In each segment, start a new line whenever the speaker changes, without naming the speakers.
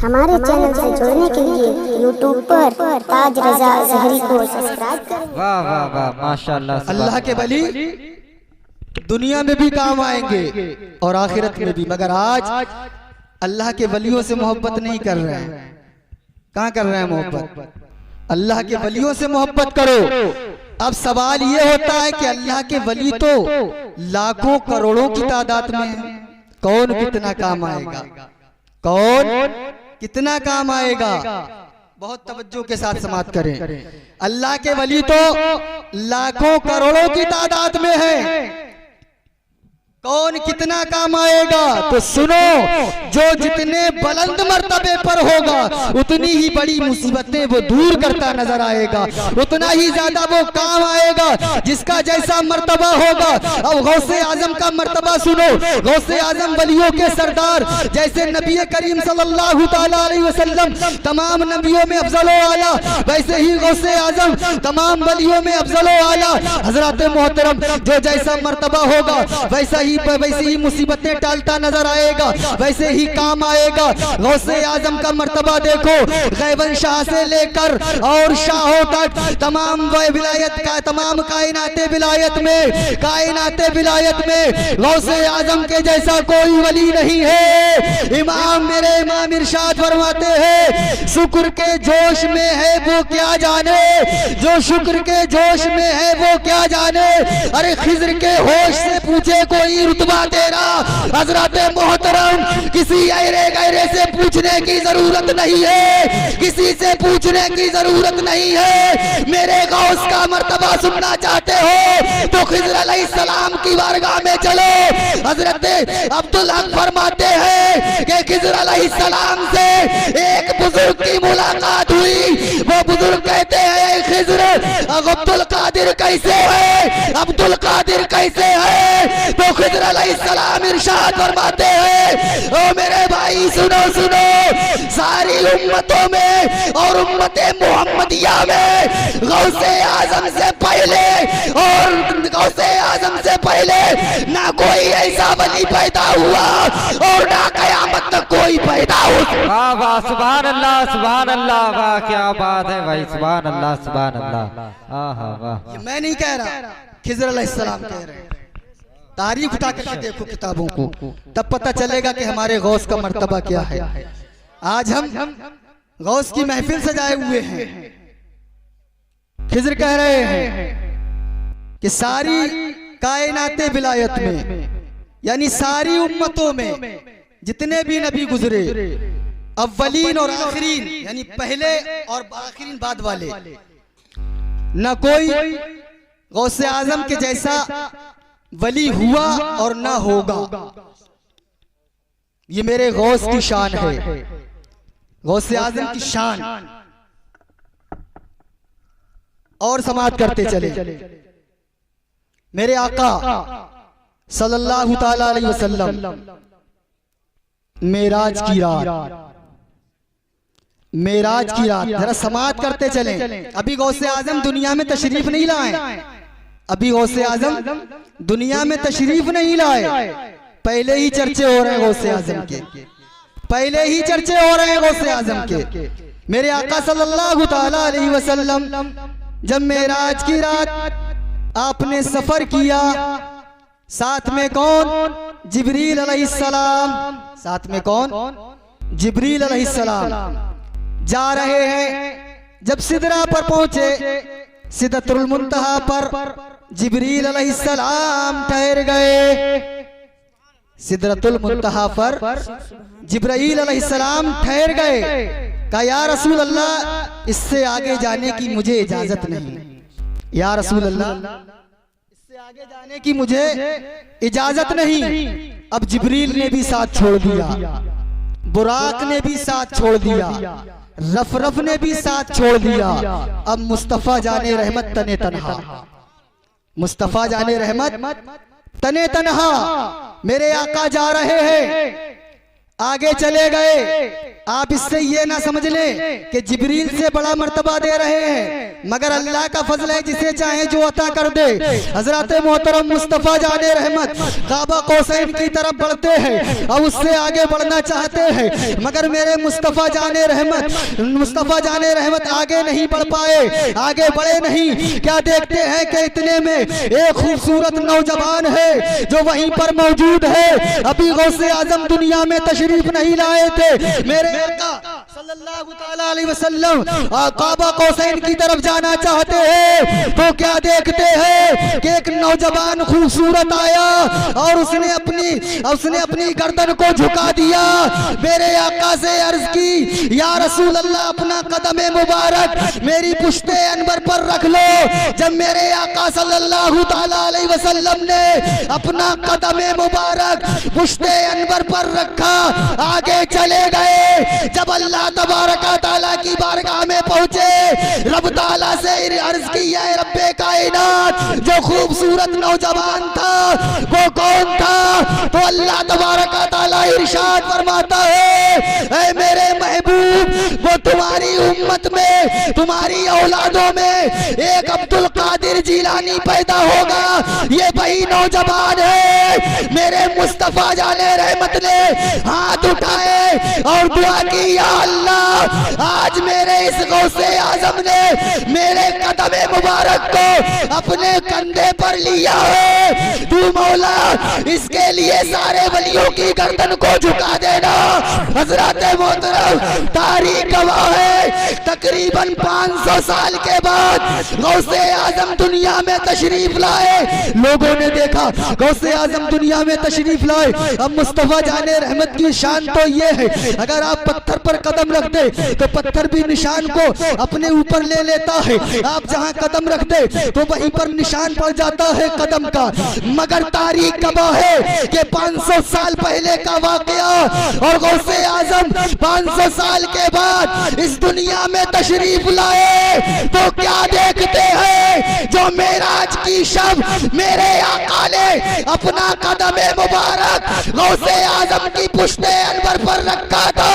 हमारे चैनल से जुड़ने के लिए यूट्यूब पर ताज रजा जहरी को सब्सक्राइब करें।
वाह वाह वाह माशाल्लाह।
अल्लाह के वली दुनिया में भी काम आएंगे और आखिरत में भी, मगर आज अल्लाह के वलियों से मोहब्बत नहीं कर रहे हैं। कहाँ कर रहे हैं मोहब्बत? अल्लाह के वलियों से मोहब्बत करो। अब सवाल ये होता है कि अल्लाह के वली तो लाखों करोड़ों की तादाद में है, कौन कितना काम आएगा? कौन कितना काम आएगा? बहुत तवज्जो के साथ समात करें। अल्लाह के वली तो लाखों करोड़ों की तादाद में है, कौन कितना काम आएगा? तो सुनो, जो जितने बुलंद मर्तबे पर होगा उतनी ही बड़ी मुसीबतें वो दूर करता नजर आएगा, उतना ही ज्यादा वो काम आएगा जिसका जैसा मर्तबा होगा। अब गौसे आजम का मर्तबा सुनो। गौसे आजम वलियों के सरदार, जैसे नबी करीम सल्लल्लाहु ताला अलैहि वसल्लम तमाम नबियों में अफजल आला, वैसे ही गौसे आजम तमाम वलियों में अफजल आला। हजरत मोहतरम, जो जैसा मर्तबा होगा वैसे ही मुसीबतें टालता नजर आएगा, वैसे ही काम आएगा। गौसे आजम का मर्तबा देखो, गैबन शाह से लेकर और शाहों तक तमाम विलायत का, तमाम कायनाते विलायत में गौसे आजम के जैसा कोई वली नहीं है। मेरे इमाम इरशाद फरमाते हैं, शुक्र के जोश में है वो क्या जाने, जो शुक्र के जोश में है वो क्या जाने। अरे खिज्र के होश से पूछे कोई रुतबा तेरा। हजरत मोहतरम, किसी ऐरे गैरे से पूछने की जरूरत नहीं है, किसी से पूछने की जरूरत नहीं है। मेरे गौस का मर्तबा सुनना चाहते हो तो खिज्र अलैहिस्सलाम की बारगाह में चलो। हजरत अब्दुल हक फरमाते हैं कि खिज्र अलैहिस्सलाम से एक बुजुर्ग की मुलाकात हुई। वो बुजुर्ग कहते हैं, खिज्र अब्दुल कादिर कैसे है, अब्दुल कादिर कैसे है? तो खिज्र अलैहिस्सलाम इरशाद फरमाते हैं, ओ मेरे भाई सुनो सुनो, सारी उम्मतों में और उम्मते मोहम्मदिया में गौसे आजम से पहले और गौसे आजम से पहले ना कोई ऐसा वली पैदा हुआ और ना कयामत तक कोई पैदा हो।
वाह वाह सुभान अल्लाह सुभान अल्लाह। वाह क्या बात है भाई, सुभान अल्लाह सुभान अल्लाह। आहा वाह।
मैं नहीं कह रहा, खिज्र अलैहिस्सलाम कह रहे हैं। तारीफ उठा के देखो किताबों को, तब पता चलेगा कि हमारे गौस का मर्तबा क्या है। आज हम गौस की महफिल सजाए हुए हैं। खिज्र कह रहे हैं कि सारी कायनाते विलायत में, यानी सारी उम्मतों में जितने भी नबी गुजरे, अव्वलीन और आखिरीन, यानी पहले और आखिरीन बाद वाले, न कोई गौसे आजम के जैसा वली हुआ और ना होगा। ये मेरे गौस की शान है, गौसे आजम की शान। और समात करते चले, मेरे आका सल्लल्लाहु ताला अलैहि वसल्लम मेराज की रात, जरा समात करते चले। अभी गौसे आजम दुनिया में तशरीफ नहीं लाए, अभी गौसे आजम दुनिया में तशरीफ नहीं लाए, पहले ही चर्चे हो रहे हैं गौसे आजम के, पहले ही चर्चे हो रहे हैं गौसे आजम के। मेरे आका सल्लल्लाहु ताला अलैहि वसल्लम जब मेराज की रात आपने सफर किया, साथ में कौन? जिब्रील अलैहिस्सलाम। साथ में कौन? जिब्रील अलैहिस्सलाम जा रहे हैं। जब सिदरा पर पहुंचे, सिदरतुल मुंतहा पर जिब्रील अलैहिस्सलाम ठहर गए। सिदरतुल मुंतहा पर जिब्रील अलैहिस्सलाम ठहर गए। कहा, या रसूल अल्लाह, इससे आगे जाने की मुझे इजाजत नहीं। या रसूल अल्लाह, इससे आगे जाने की मुझे इजाजत नहीं। अब जिब्रील ने भी साथ छोड़ दिया, बुराक ने भी साथ छोड़ दिया, रफ ने भी साथ छोड़ दिया। अब मुस्तफा जाने रहमत तने तन्हा, मुस्तफा जाने रहमत तने तन्हा मेरे आका जा रहे हैं। आगे चले गए। आप इससे ये ना समझ लें कि जिब्रील से बड़ा मर्तबा दे रहे हैं, मगर अल्लाह का फजल है, जिसे चाहे जो अता कर दे। हजरत मोहतरम मुस्तफ़ा जाने रहमत काबा कौसैन की तरफ बढ़ते हैं और उससे आगे बढ़ना चाहते हैं, मगर मेरे मुस्तफ़ा जाने रहमत आगे नहीं बढ़ पाए, आगे बढ़े नहीं। क्या देखते हैं कि इतने में एक खूबसूरत नौजवान है जो वहीं पर मौजूद है। अभी गौसे आजम दुनिया में तशरीफ नहीं लाए थे, मेरे आका सल्लल्लाहु ताला अलैहि वसल्लम काबा कौसैन की तरफ जाना चाहते हैं, तो क्या देखते हैं कि एक नौजवान खूबसूरत आया और उसने अपनी गर्दन को झुका दिया। मेरे आका से अर्ज की, या रसूल अल्लाह, अपना कदम मुबारक मेरी पुश्ते अनवर पर रख लो। जब मेरे आका सल्लल्लाहु ताला अलैहि वसल्लम ने अपना कदम मुबारक पुश्ते अनवर पर रखा, आगे चले गए। जब अल्लाह तबारक ताला की बारगाह में पहुंचे, रब ताला से अर्ज की, है रब्बे कायनात, जो खूबसूरत नौजवान था वो कौन था? तो अल्लाह तबारक ताला इरशाद फरमाता है, ऐ मेरे महबूब, वो तुम्हारी उम्मत में, तुम्हारी औलादों में एक अब्दुल कादिर जिलानी पैदा होगा। ये वही नौजवान है। मेरे मुस्तफा जाने रहमत ने हाथ उठाए और दुआ की, या अल्लाह, आज मेरे इस गौसे आजम ने मेरे कदम मुबारक को अपने कंधे पर लिया है। तू मौला इसके लिए सारे वलियों की गर्दन को झुका देना। हजरत मोहतरम तारीख गवाह है, तकरीबन 500 साल के बाद गौसे आजम दुनिया में तशरीफ लाए। लोगों ने देखा गौसे आजम दुनिया में तशरीफ लाए। अब मुस्तफा जाने रहमत की शान तो ये है, अगर आप पत्थर पर कदम रख दे तो पत्थर भी निशान को अपने ऊपर ले लेता है। आप जहां कदम रख दे तो वहीं पर निशान पड़ जाता है कदम का। मगर तारीख गवाह है कि 500 साल पहले का वाकया और गौसे आजम 500 साल के बाद इस दुनिया में तशरीफ लाए, तो क्या देखते हैं? जो मेराज की शब मेरे आका ने अपना कदम मुबारक गौसे आजम की पुश्ते अनवर पर रखा था,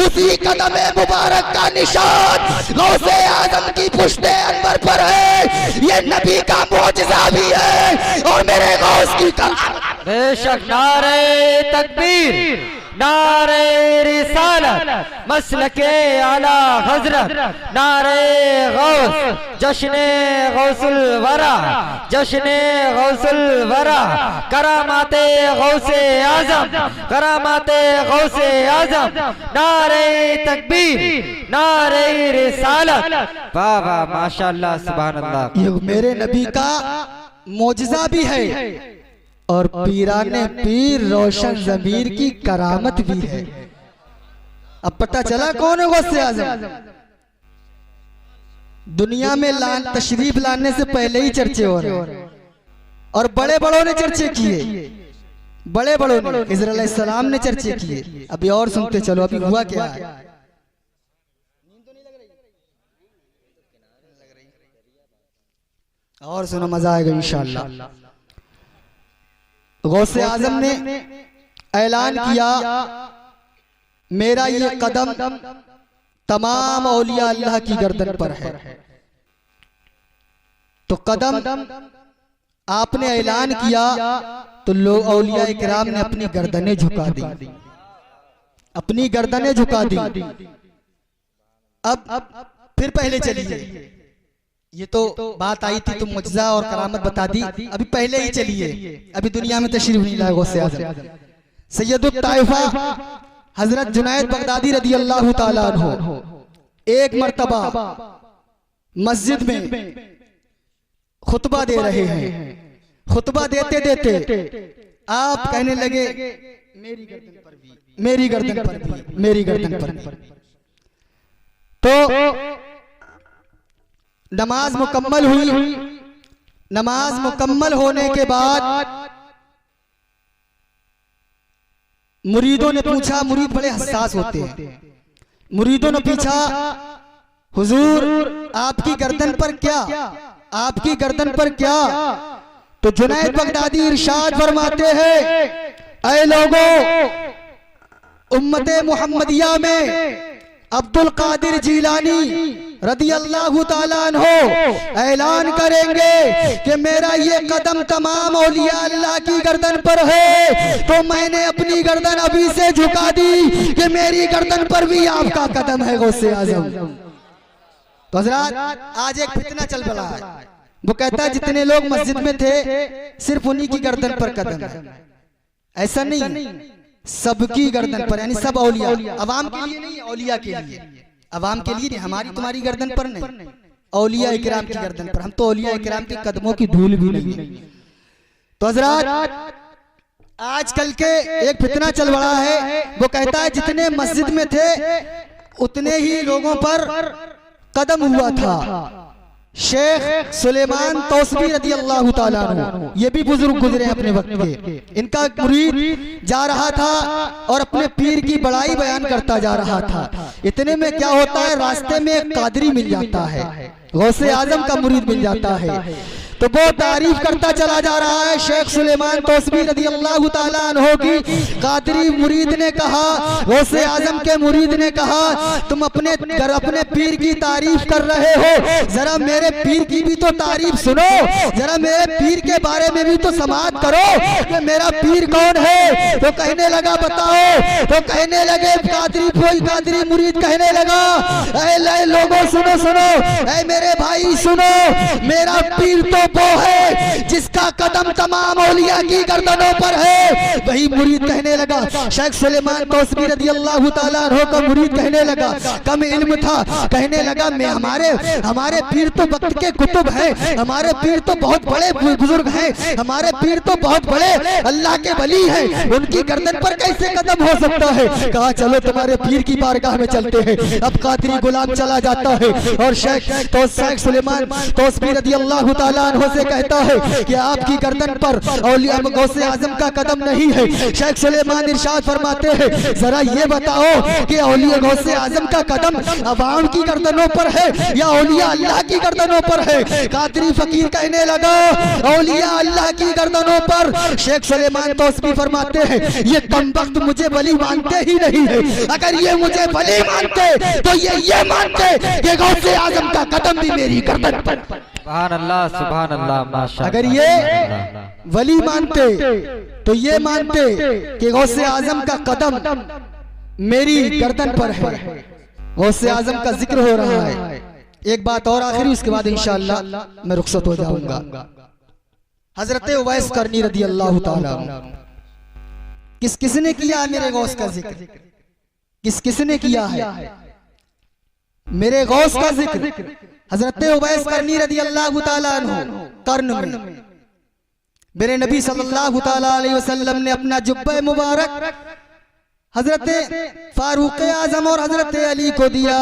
उसी कदम मुबारक का निशान गौसे आजम की पुश्ते अनवर पर है। ये नबी का मौजज़ा भी है और मेरे गौस की
बेशक। नारे तकबीर, नारे रिसालत, मसलके आला हजरत, नारे गौस, जश्ने गौसुल वरा, जश्ने गौसुल वरा, करामाते गौसे आजम, करामाते गौसे आजम, नारे तकबीर, नारे रिसालत। वाह वाह, माशाअल्लाह, सुभान अल्लाह।
ये मेरे नबी का मौजज़ा भी है और पीराने पीर रोशन ज़मीर की करामत भी है। अब पता चला कौन है गौसे आज़म। दुनिया में तशरीफ लाने से पहले ही चर्चे हो रहे हैं और बड़े बड़ों ने चर्चे किए, बड़े बड़ों ने, खिज़र अलैहिस्सलाम ने चर्चे किए। अभी और सुनते चलो, अभी हुआ क्या है। और सुनो, मजा आएगा इंशाअल्लाह। गौसे आजम ने ऐलान किया, मेरा ये कदम तमाम औलिया अल्लाह की गर्दन पर है। तो कदम आपने ऐलान किया तो लोग औलिया इकराम ने अपनी गर्दनें झुका दी, अपनी गर्दनें झुका दी। अब फिर पहले चलिए, ये तो बात आई थी तो मुजज़ा और करामत बता दी, अभी पहले ही चलिए। अभी दुनिया में तशरीफ नहीं लाए गौसे आज़म। सैयदुत ताइफा हजरत जुनैद बगदादी रदी अल्लाह ताला अन्हु एक मर्तबा मस्जिद में खुतबा दे रहे हैं। खुतबा देते देते आप कहने लगे, मेरी गर्दन पर भी, मेरी गर्दन पर भी, मेरी गर्दन पर भी। तो नमाज मुकम्मल हुई। नमाज मुकम्मल होने के बाद मुरीदों ने पूछा, मुरीद बड़े हसास होते हैं, मुरीदों ने पूछा, हुजूर आपकी गर्दन पर क्या, आपकी गर्दन पर क्या? तो जुनैद बगदादी इरशाद फरमाते हैं, ऐ लोगों, उम्मते मुहम्मदिया में अब्दुल कादिर जीलानी रदी अल्लाह ताला अन्हो ऐलान करेंगे कि मेरा ये कदम तमाम औलिया अल्लाह की गर्दन पर है, तो मैंने अपनी गर्दन अभी से झुका दी कि मेरी गर्दन पर भी आपका कदम है गौसे आजम। तो हज़रात आज एक फितना चल पड़ा है, वो कहता है जितने लोग मस्जिद में थे सिर्फ उन्हीं की गर्दन पर कदम है। ऐसा नहीं, सबकी गर्दन पर, यानी सब औलिया, अवाम के लिए नहीं, औलिया के लिए, अवाम के लिए नहीं, हमारी तुम्हारी गर्दन पर नहीं, औलिया इकराम की गर्दन पर। हम तो औलिया इकराम के कदमों की धूल भी नहीं। तो हज़रात आजकल के एक फितना चल पड़ा है, वो कहता है जितने मस्जिद में थे उतने ही लोगों पर कदम हुआ था। शेख सुलेमान तौसबी रदी अल्लाह ताला अन्हु, ये भी बुजुर्ग गुजरे अपने वक्त के, इनका मुरीद जा रहा था और अपने पीर की बड़ाई बयान करता जा रहा था। इतने में क्या होता है, रास्ते में एक कादरी मिल जाता है, गौसे आजम का मुरीद मिल जाता है, तो वो तारीफ करता चला जा रहा है शेख सुलेमान तौसबी रदी अल्लाह ताला अन्हु की। कादरी मुरीद ने कहा, गौसे आजम के मुरीद ने कहा, तुम अपने पीर की तारीफ कर रहे हो, जरा मेरे पीर की भी तो तारीफ सुनो, जरा मेरे पीर के बारे में भी तो समाअत करो कि मेरा पीर कौन है। तो कहने लगा बताओ, तो कहने लगे कादरी मुरीद कहने लगा, ऐ लोगों सुनो सुनो, ऐ मेरे भाई सुनो, मेरा पीर तो वो है जिसका कदम तमाम औलिया की गर्दनों पर है। वही मुरीद कहने लगा, शेख सुलेमान तौसबी रदी अल्लाह ताला अन्हु का मुरीद कहने लगा, कम इल्म था, कहने लगा मैं हमारे पीर तो वक्त के कुतुब हैं, हमारे पीर तो बहुत बड़े बुजुर्ग हैं, हमारे पीर तो बहुत बड़े अल्लाह के वली हैं, उनकी गर्दन पर कैसे कदम हो सकता है। कहा चलो तुम्हारे पीर की बारगाह में चलते हैं। अब कादरी गुलाम चला जाता है और शेख सुलेमान तौसबी रदी अल्लाह ताला अन्हु से कहता है कि आपकी गर्दन पर औलिया गौसे आजम का कदम नहीं है। शेख सुलेमान इरशाद फरमाते हैं, जरा ये बताओ कि औलिया गौसे आजम का कदम अवाम की गर्दनों पर है या औलिया अल्लाह की गर्दनों पर है। कादरी फकीर कहने लगा औलिया अल्लाह की गर्दनों पर। शेख सुलेमान तौसबी फरमाते हैं, ये कमबख्त मुझे वली मानते ही नहीं है, अगर ये मुझे वली मानते तो ये मानते कि गौसे आजम का कदम भी मेरी गर्दन पर।
सुभान अल्लाह, सुभान अल्लाह, माशाअल्लाह।
अगर ये वली मानते तो ये मानते कि गौसे आजम का कदम मेरी गर्दन पर है। गौसे आजम का जिक्र हो रहा है। एक बात और आखिरी, उसके बाद इंशाअल्लाह मैं रुखसत हो जाऊंगा। हजरत उवैस करनी रदी अल्लाह ताला, किसने किया मेरे गौस का जिक्र, किसने किया है मेरे गौस का जिक्र। हजरत उवैस करनी रदी अल्लाह ताला अन्हु कर्न में मेरे नबी सल्लल्लाहु ताला अलैहि वसल्लम ने अपना जुब्बा मुबारक हजरत फारूक आजम और हजरत अली को दिया।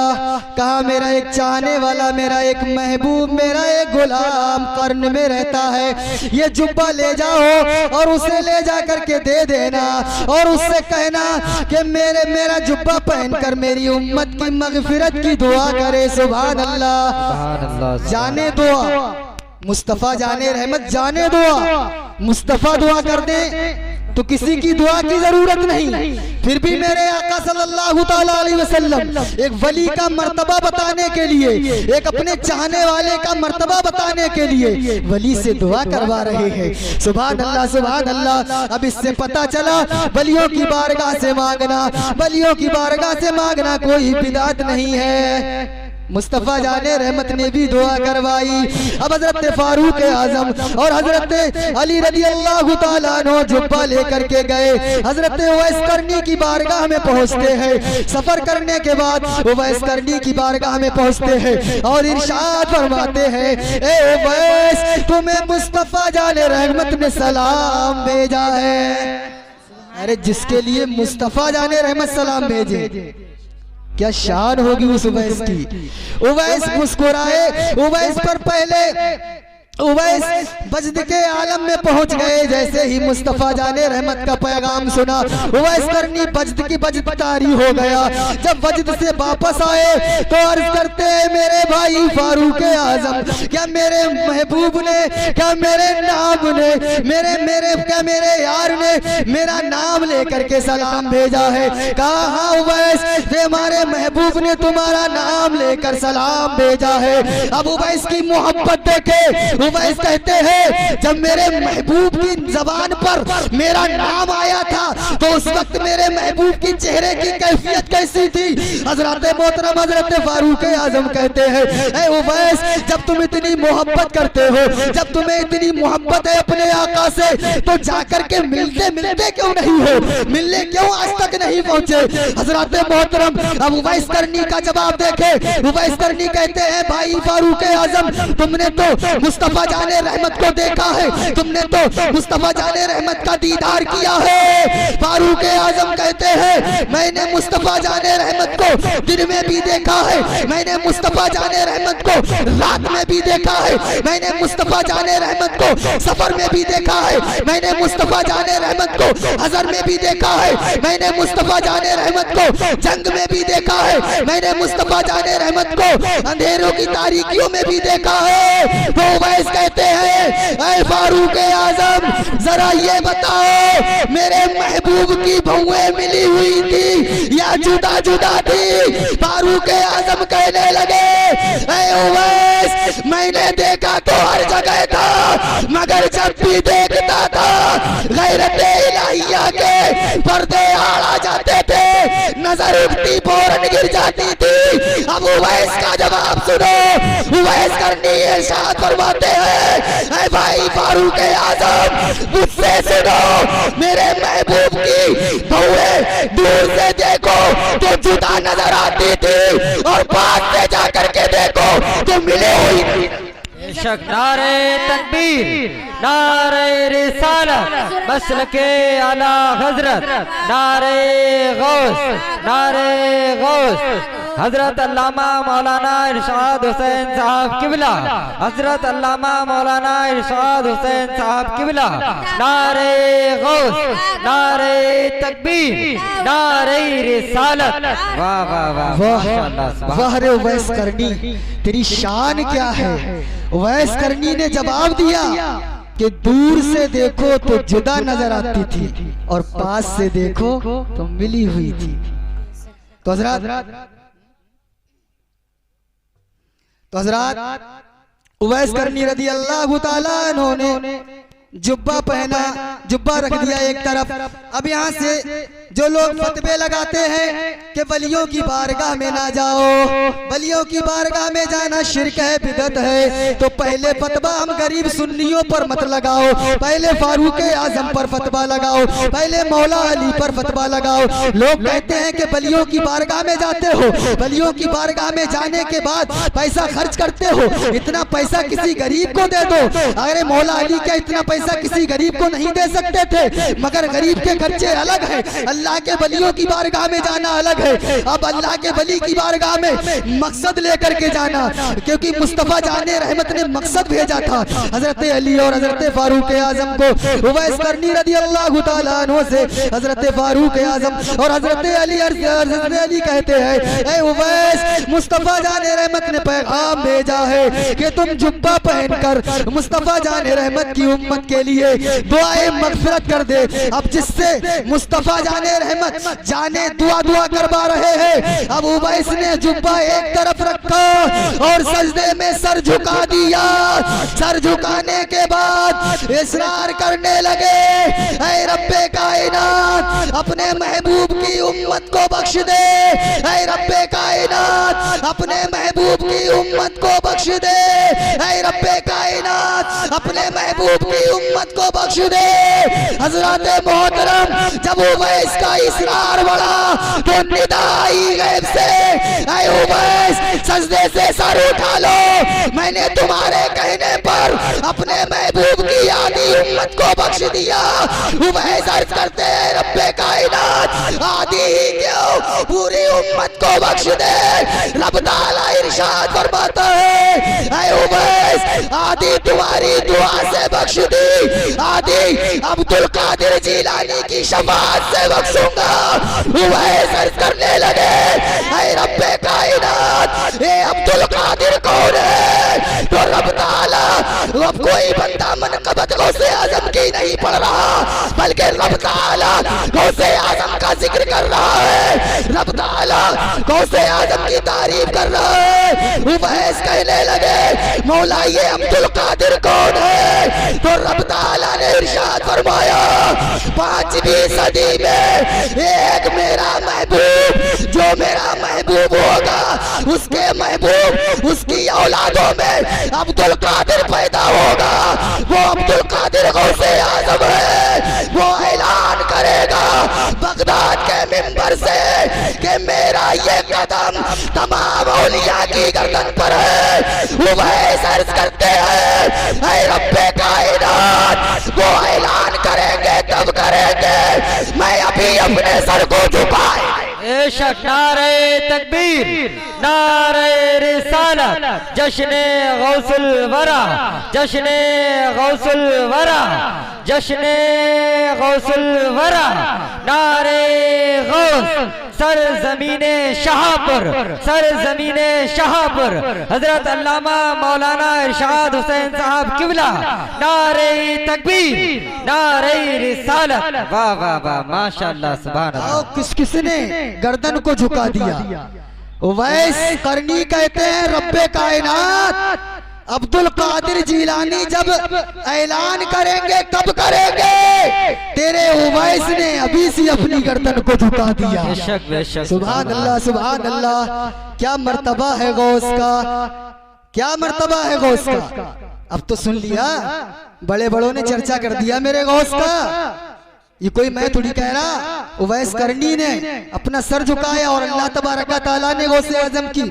कहा मेरा एक चाहने वाला, मेरा एक महबूब, मेरा एक गुलाम कर्न में रहता है, ये जुब्बा ले जाओ और उसे ले जा करके दे देना और उससे कहना कि मेरा जुब्बा पहनकर मेरी उम्मत की मगफिरत की दुआ करे। सुभान अल्लाह। जाने दुआ मुस्तफा, जाने रहमत, जाने दुआ मुस्तफा दुआ कर दे तो किसी की दुआ की जरूरत नहीं। फिर भी मेरे आका सल्लल्लाहु ताला अलैहि वसल्लम एक वली का मर्तबा बताने के लिए, एक अपने चाहने वाले का मर्तबा बताने के लिए वली से दुआ करवा रहे हैं। सुभान अल्लाह, सुभान अल्लाह। अब इससे पता चला वलियों की बारगाह से मांगना, वलियों की बारगाह से मांगना कोई बिदात नहीं है। मुस्तफा जाने रहमत ने भी दुआ करवाई। अब हजरत फारूक आजम और हजरत अली रदी अल्लाह ताला अन्हु जुब्बा लेकर के गए। हजरत उवैस करनी की बारगाह में पहुंचते हैं। सफर करने के बाद उवैस करनी की बारगाह में पहुंचते हैं और इरशाद फरमाते हैं, ए उवैस तुम्हें मुस्तफा जाने रहमत ने सलाम भेजा है। अरे जिसके लिए मुस्तफा जाने रहमत सलाम भेजे, क्या शान होगी उस उवैस की। उवैस मुस्कुराए। उवैस पर पहले उवैस वजद के आलम में पहुंच गए। जैसे ही मुस्तफा जाने रहमत का पैगाम सुना, उवैस करनी वजद की वजद तारी हो गया। जब वजद से वापस आए तो अर्ज करते हैं, मेरे भाई फारूक आजम, क्या मेरे महबूब ने, क्या मेरे नाम ने, क्या मेरे यार ने मेरा नाम लेकर के सलाम भेजा है? कहा हाँ उवैस, हमारे महबूब ने तुम्हारा नाम लेकर सलाम भेजा है। अब उवैस की मोहब्बत देखे, उवैस कहते हैं, जब मेरे महबूब की जबान पर मेरा नाम आया था तो उस वक्त मेरे महबूब की चेहरे की कैफियत कैसी थी? हजरत मोहतरम हजरत फारूक आजम कहते हैं, ऐ उवैस, जब तुम इतनी मोहब्बत करते हो, जब तुम्हें इतनी मोहब्बत है अपने आका से, तो जाकर के मिलते मिलते क्यों नहीं हो? मिलने क्यों आज तक नहीं पहुंचे? हजरत मोहतरम अब उवैस करनी का जवाब देखे। उवैस करनी कहते हैं, भाई फारूक आजम, तुमने तो मुस्तफा जाने रहमत को देखा है, तुमने तो मुस्तफा जाने रहमत का दीदार किया है। फारूक आजम कहते हैं, मैंने मुस्तफा जाने रहमत को दिन में भी देखा है, मैंने मुस्तफा जाने रहमत को रात में भी देखा है, मैंने मुस्तफा जाने रहमत को सफर में भी देखा है, मैंने मुस्तफा जाने रहमत को हजर में भी देखा है, मैंने मुस्तफा जाने रहमत को जंग में भी देखा है, मैंने मुस्तफा जाने रहमत को अंधेरों की तारीकियों में भी देखा है। तो वैस कहते हैं, ऐ फारूक आजम, जरा ये बताओ, मेरे महबूब की बहुएं मिली हुई थी या जुदा जुदा थी? फारूक आजम कहने लगे, ऐ उवैस, मैंने देखा तो हर जगह था, मगर जब भी देखता था गैरत इलाहिया के पर्दे आड़ जाते थे, नजर उठती फौरन गिर जाती थी। अब उवैस का जवाब सुनो। उवैस करनी इरशाद फरमाते हैं, ऐ भाई फारूक आजम, मुझसे सुनो, मेरे महबूब की बहुएं दूर से देखो तो जुदा नजर आती थी, और पास से जाकर के देखो तो मिले हुई।
बेशक नारे तकबीर, नारे रिसालत, मसल के आला हजरत, नारे गौस, नारे गौस, हजरत अल्लामा मौलाना इरशाद हुसैन साहब किबला, हजरत अल्लामा मौलाना इरशाद हुसैन साहब किबला, नारे गौस, नारे तकबीर, नारे रिसालत। वाह वाह वाह, माशाअल्लाह,
वाह रे उवैस करनी, तेरी शान क्या है? उवैस करनी ने जवाब दिया कि दूर से देखो तो जुदा नजर आती थी, और पास से देखो तो मिली हुई थी। तो हजरात उवैस करनी रदी अल्लाह ताला अन्हु ने जुब्बा पहना, जुब्बा रख दिया एक तरफ। अब यहाँ से जो लोग फतवे लगाते हैं कि वलियों की बारगाह में ना जाओ, वलियों की बारगाह में जाना शिरक है, बिदअत है, तो पहले फतवा हम गरीब सुन्नियों पर मत लगाओ, पहले फारूक आजम पर फतवा लगाओ, पहले मौला अली पर फतवा लगाओ। लोग कहते हैं कि वलियों की बारगाह में जाते हो, वलियों की बारगाह में जाने के बाद पैसा खर्च करते हो, इतना पैसा किसी गरीब को दे दो। अरे मौला अली क्या इतना पैसा किसी गरीब को नहीं दे सकते थे? मगर गरीब के खर्चे अलग है, अल्लाह के वलियों की बारगाह में जाना अलग है। अब अल्लाह के वली की बारगाह में मकसद लेकर के जाना, क्योंकि मुस्तफा जाने रहमत ने मकसद भेजा था हजरत अली और हजरत फारूक आजम को। उवैस करनी रदी अल्लाह ताला अन्हु से हजरत फारूक आजम और हजरत अली कहते हैं, ऐ उवैस, मुस्तफा जाने रहमत ने पैगाम भेजा है कि तुम जुब्बा पहनकर मुस्तफा जाने रहमत की उम्मत के लिए दुआए मगफिरत कर दे। अब जिससे मुस्तफा जाने रहमत जाने दुआ करवा रहे हैं, अब उवैस ने जुब्बा एक तरफ रखा और सजदे में सर झुका दिया। सर झुकाने के बाद इसरार करने लगे, ऐ रब्बे कायनात, अपने महबूब की उम्मत को बख्श दे, ऐ रब्बे कायनात, अपने महबूब की उम्मत को बख्श दे, ऐ रब्बे कायनात, अपने महबूब की उम्मत को बख्श दे। हजरत मोहतरम जब उवैस का इसरार बढ़ा तो निदा आई गैब से, ऐ उवैस, सजदे से सर उठा लो, मैंने तुम्हारे कहने पर अपने महबूब की आधी उम्मत को बख्श दिया। उवैस अर्ज करते हैं, रब्बे कायनात, आधी ही क्यों, पूरी उम्मत को बख्श दे। रब ताला इरशाद फरमाता है, ऐ उवैस आदि तुम्हारी दुआ से बख्श दी, आदि अब्दुल कादिर जिलानी की शफाअत से बख्शूंगा। उवैस अर्ज करने लगे, ऐ रब्बे कायनात ये अब्दुल कादिर कौन है? तो रब ताला अब कोई बंदा मनक़बत गौसे आज़म की नहीं पढ़ रहा, बल्कि रब ताला गौसे आज़म का जिक्र कर रहा है, रब ताला गौसे आज़म की तारीफ कर रहा है। उवैस कहने लगे, मौला ये अब्दुल कादिर कौन है? तो रब ताला ने इरशाद फरमाया, 5वीं सदी में एक मेरा महबूब, जो मेरा महबूब होगा उसके महबूब उसकी औलादों में अब्दुल कादिर पैदा होगा। वो अब्दुल कादिर गौसे आज़म है। वो ऐलान करेगा बगदाद के मिंबर से कि मेरा ये कदम तमाम औलिया की गर्दन पर है। वो अर्ज करते हैं, ऐ रब्बे कायनात वो ऐलान करेंगे तब करेंगे, मैं अभी अपने सर को झुकाए।
बेशक नारे तकबीर, नारे रिसालत, जश्ने गौसुल वरा, जश्ने गौसुल वरा, जश्ने गौसुल वरा, नारे गौस सर जमीने शाहपुर, सर जमीने शाहपुर, हजरत अल्लामा मौलाना इरशाद हुसैन साहब किबला, नारे तकबीर, नारे रिसालत। वाह वाह वाह, माशाअल्लाह, सुभान अल्लाह।
किस किसने गर्दन को झुका दिया? उवैस करनी कहते हैं रब्बे कायनात अब्दुल कादिर जिलानी जब ऐलान करेंगे कब करेंगे? तेरे उवैस ने अभी से अपनी गर्दन को झुका दिया।
बेशक बेशक,
सुभान अल्लाह, सुभान अल्लाह। क्या मर्तबा है गौस का, क्या मर्तबा है गौस का। अब तो सुन लिया, बड़े बड़ों ने चर्चा कर दिया मेरे गौस का। ये कोई मैं थोड़ी कह रहा, उवैस करनी ने अपना सर झुकाया और अल्लाह तबारक ताला ने गौसे आजम की,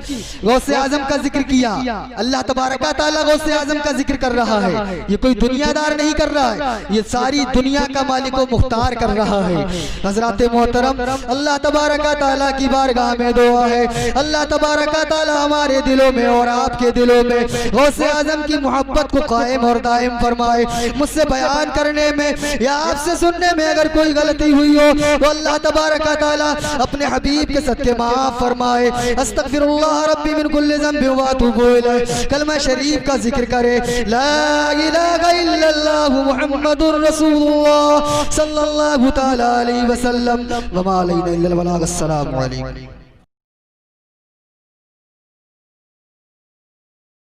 गौसे आजम का जिक्र किया। अल्लाह तबारक ताला गौसे आजम का जिक्र कर रहा है। ये कोई दुनियादार नहीं कर रहा है, ये सारी दुनिया का मालिक व मुख्तार कर रहा है। हजरत मोहतरम, अल्लाह तबारक ताला की बारगाह में दुआ है, अल्लाह तबारक ताला हमारे दिलों में और आपके दिलों में गौसे आजम की मोहब्बत को कायम और दायम फरमाए। मुझसे बयान करने में या आपसे सुनने में अगर कोई गलती हुई हो तो अल्लाह तबारक ताला अपने हबीब के सदके माफ फरमाए। अस्तगफिरुल्लाह रब्बी मिन कुल्लि ज़ंबि व अतूबु इलैह। कलमा शरीफ का जिक्र करे, ला इलाहा इल्लल्लाह मुहम्मदुर रसूलुल्लाह सल्लल्लाहु तआला अलैहि वसल्लम व मा अलैना इल्लल बलाग। अस्सलामु अलैकुम।